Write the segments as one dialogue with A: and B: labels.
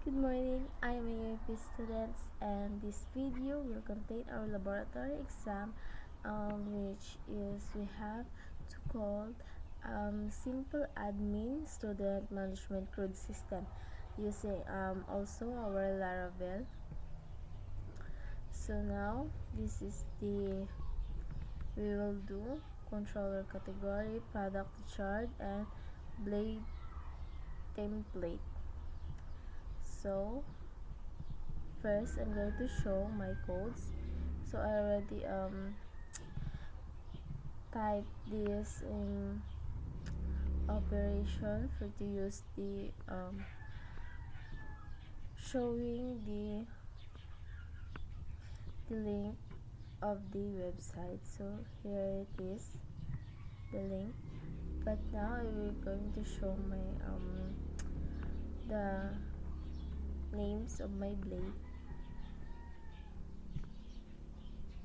A: Good morning, I am a UAP student and this video will contain our laboratory exam which is we have to call Simple Admin Student Management CRUD System using also our Laravel. So now this is the we will do controller category, product chart, and blade template. So first I'm going to show my codes. So I already type this in operation for to use the showing the link of the website. So here it is, the link. But now I will going to show my the names of my blade.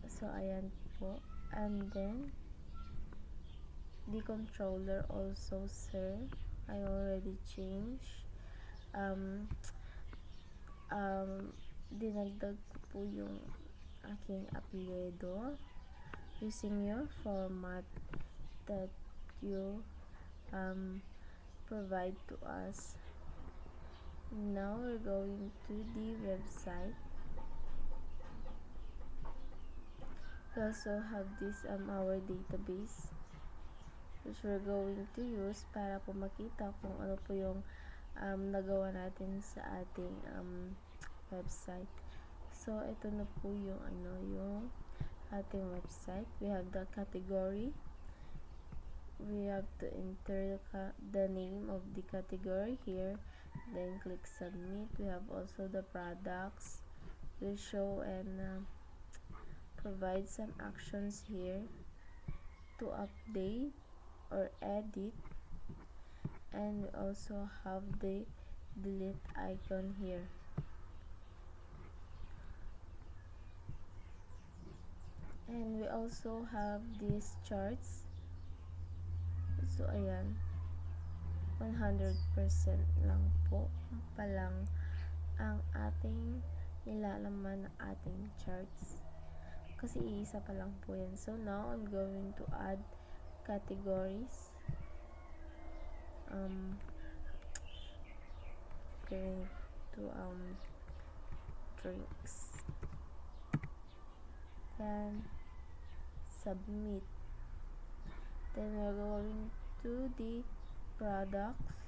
A: So ayan po. And then the controller also, sir, I already changed. Dinagdag ko po yung aking apelyido using your format that you provide to us. Now we're going to the website. We also have this our database which we're going to use para po makita kung ano po yung nagawa natin sa ating website. So ito na po yung yung ating website. We have the category. We have to enter the name of the category here, then click submit. We have also the products. We show and provide some actions here to update or edit, and we also have the delete icon here. And we also have these charts. So ayan, 100% lang po palang ang ating nilalaman na ating charts kasi iisa pa lang po yan. So now I'm going to add categories. Going to drinks, then submit. Then we're going to the products,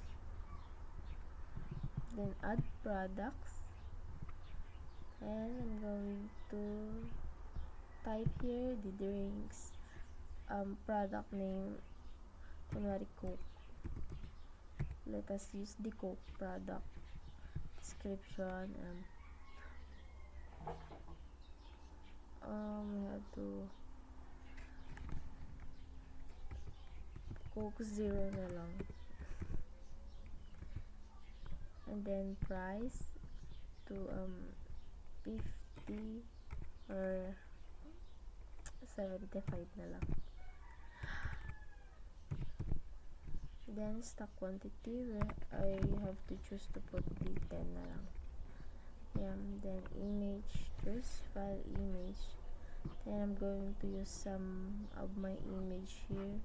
A: then add products, and I'm going to type here the drinks product name, kunwari Coke. Let us use the Coke product. Description, we have to Coke Zero na lang. And then price to 50 or 75 na lang. Then stock quantity, where I have to choose to put the 10 na lang. Then image, choose file image. Then I'm going to use some of my image here.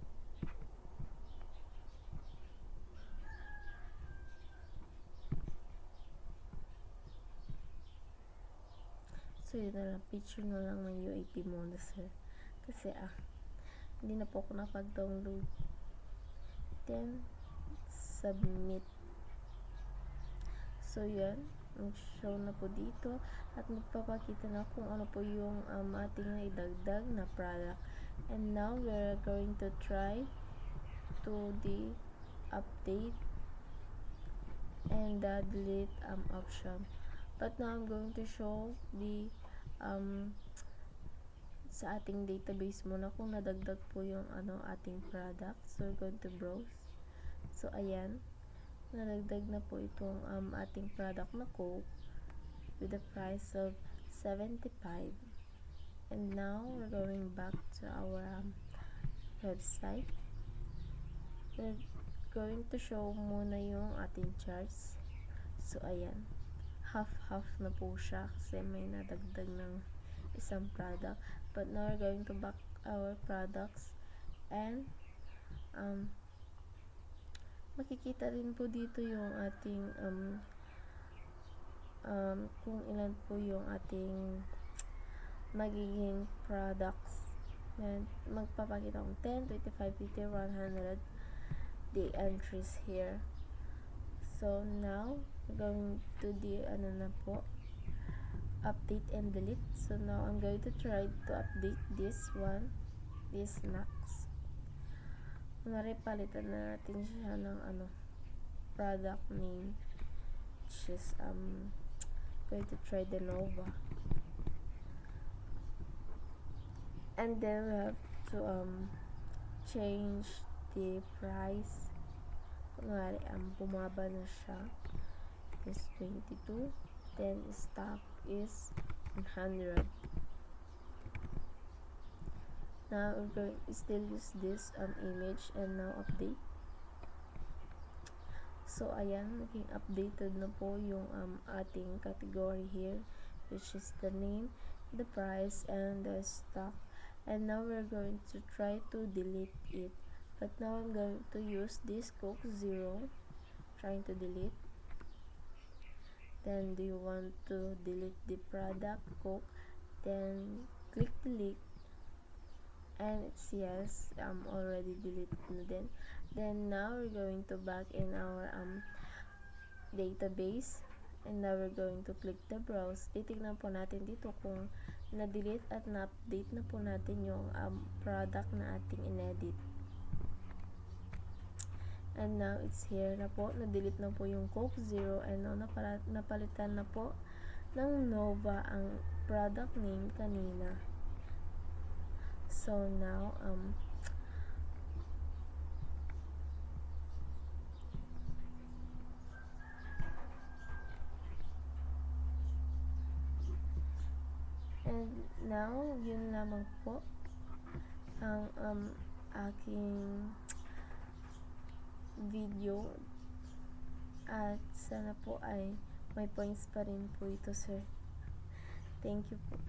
A: So yun na lang, picture na lang ng UAP muna, sir. Kasi hindi na po ako napag-download. Then submit. So yan, mag-show na po dito at magpapakita na kung ano po yung ating naidagdag na product. And now we're going to try to the update and the delete option. But now I'm going to show the sa ating database muna kung nadagdag po yung ating product. So we're going to browse. So ayan, nadagdag na po itong ating product na Coke with the price of 75. And now we're going back to our website. We're going to show muna yung ating charts. So ayan, half-half na po siya kasi may nadagdag ng isang product. But now we're going to back our products and makikita rin po dito yung ating kung ilan po yung ating magiging products. And magpapakita akong 10, 25, 50, 100 the entries here. So now we're going to the na po, update and delete. So now I'm going to try to update this one, this snacks. Kunwari palitan na natin siya ng product name, which is going to try the Nova. And then we have to change the price. Kunwari bumaba na siya, is 22, then stock is 100. Now we're going to still use this image and now update. So ayan, naging updated na po yung ating category here, which is the name, the price, and the stock. And now we're going to try to delete it. But now I'm going to use this Coke Zero, trying to delete. Then do you want to delete the product Coke? Then click delete. And it's yes, already deleted na din. Then now we're going to back in our database, and now we're going to click the browse. Titignan po natin dito kung na-delete at na-update na po natin yung product na ating inedit. And now it's here na po, na-delete na po yung Coke Zero, and now napalitan na po ng Nova ang product name kanina. So now and now yun lamang po ang aking video, at sana po ay may points pa rin po ito, sir. Thank you po.